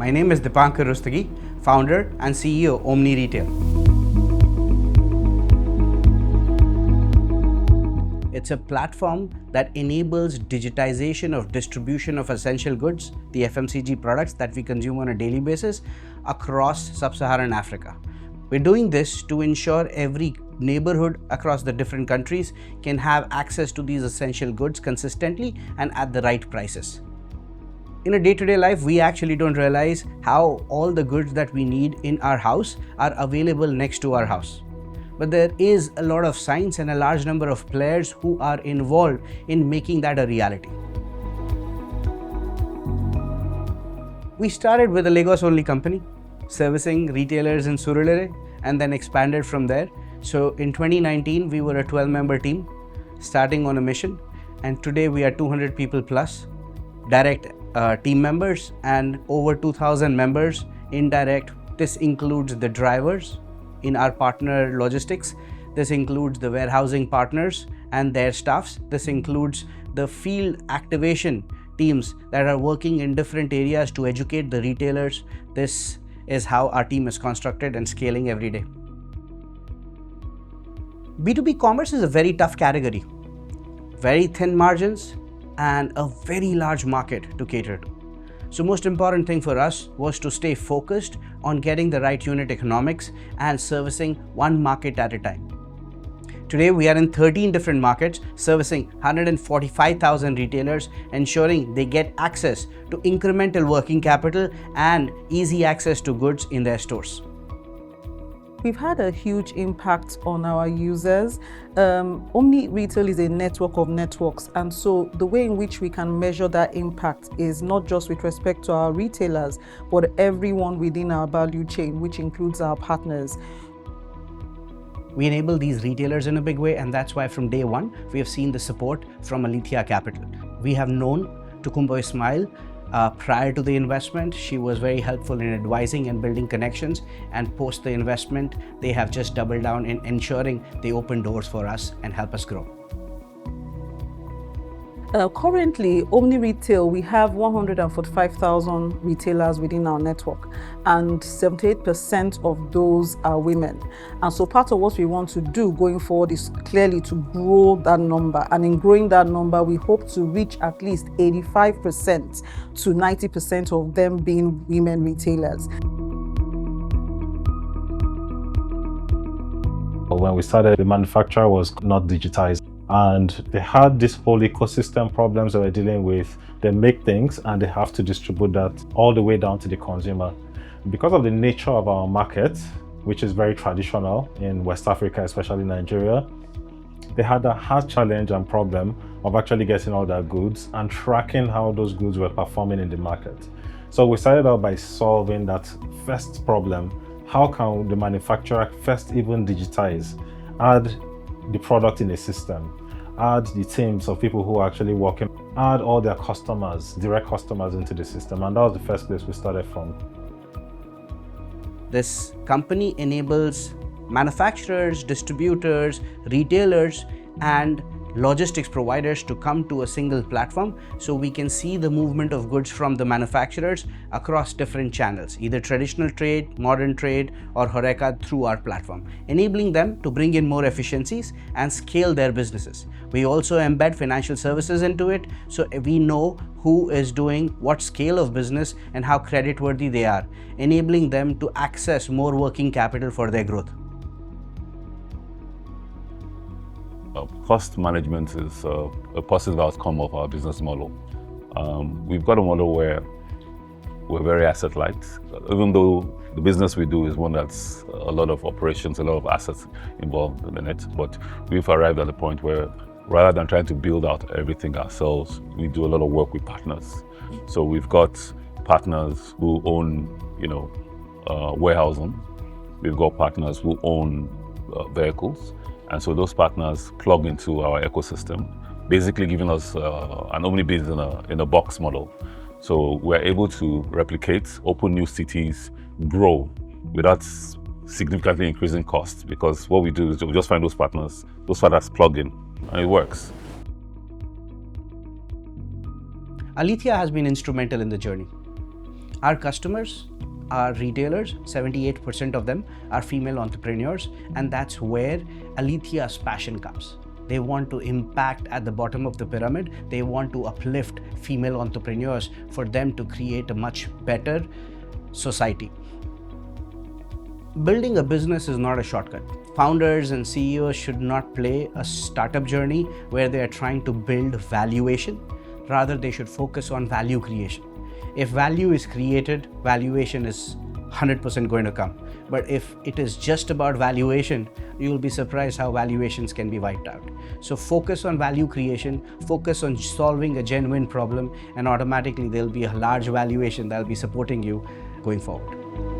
My name is Dipankar Rustagi, founder and CEO OmniRetail. It's a platform that enables digitization of distribution of essential goods, the FMCG products that we consume on a daily basis across sub-Saharan Africa. We're doing this to ensure every neighborhood across the different countries can have access to these essential goods consistently and at the right prices. In a day-to-day life, we actually don't realize how all the goods that we need in our house are available next to our house. But there is a lot of science and a large number of players who are involved in making that a reality. We started with a Lagos-only company, servicing retailers in Surulere, and then expanded from there. So in 2019, we were a 12-member team, starting on a mission, and today we are 200 people plus, direct team members, and over 2,000 members indirect. This includes the drivers in our partner logistics. This includes the warehousing partners and their staffs. This includes the field activation teams that are working in different areas to educate the retailers. This is how our team is constructed and scaling every day. B2B commerce is a very tough category. Very thin margins and a very large market to cater to. So most important thing for us was to stay focused on getting the right unit economics and servicing one market at a time. Today we are in 13 different markets, servicing 145,000 retailers, ensuring they get access to incremental working capital and easy access to goods in their stores. We've had a huge impact on our users. OmniRetail is a network of networks, and so the way in which we can measure that impact is not just with respect to our retailers, but everyone within our value chain, which includes our partners. We enable these retailers in a big way, and that's why from day one, we have seen the support from Alitheia Capital. We have known Tukumbo Ismail prior to the investment. She was very helpful in advising and building connections, and post the investment, they have just doubled down in ensuring they open doors for us and help us grow. Currently, OmniRetail, we have 145,000 retailers within our network, and 78% of those are women. And so part of what we want to do going forward is clearly to grow that number. And in growing that number, we hope to reach at least 85% to 90% of them being women retailers. When we started, the manufacturer was not digitized, and they had this whole ecosystem problems they were dealing with. They make things and they have to distribute that all the way down to the consumer. Because of the nature of our market, which is very traditional in West Africa, especially Nigeria, they had a hard challenge and problem of actually getting all their goods and tracking how those goods were performing in the market. So we started out by solving that first problem. How can the manufacturer first even digitize, add the product in a system, add the teams of people who are actually working, add all their customers, direct customers into the system, and that was the first place we started from. This company enables manufacturers, distributors, retailers, and logistics providers to come to a single platform, so we can see the movement of goods from the manufacturers across different channels, either traditional trade, modern trade, or HoReCa through our platform, enabling them to bring in more efficiencies and scale their businesses. We also embed financial services into it, so we know who is doing what scale of business and how creditworthy they are, enabling them to access more working capital for their growth. Cost management is a positive outcome of our business model. We've got a model where we're very asset light, even though the business we do is one that's a lot of operations, a lot of assets involved in it. But we've arrived at a point where rather than trying to build out everything ourselves, we do a lot of work with partners. So we've got partners who own, warehousing. We've got partners who own vehicles. And so those partners plug into our ecosystem, basically giving us an omni-biz in a box model. So we're able to replicate, open new cities, grow without significantly increasing costs, because what we do is we just find those partners plug in, and it works. Alitheia has been instrumental in the journey. Our customers are retailers, 78% of them are female entrepreneurs, and that's where Alitheia's passion comes. They want to impact at the bottom of the pyramid. They want to uplift female entrepreneurs for them to create a much better society. Building a business is not a shortcut. Founders and CEOs should not play a startup journey where they are trying to build valuation. Rather, they should focus on value creation. If value is created, valuation is 100% going to come. But if it is just about valuation, you will be surprised how valuations can be wiped out. So focus on value creation, focus on solving a genuine problem, and automatically there'll be a large valuation that'll be supporting you going forward.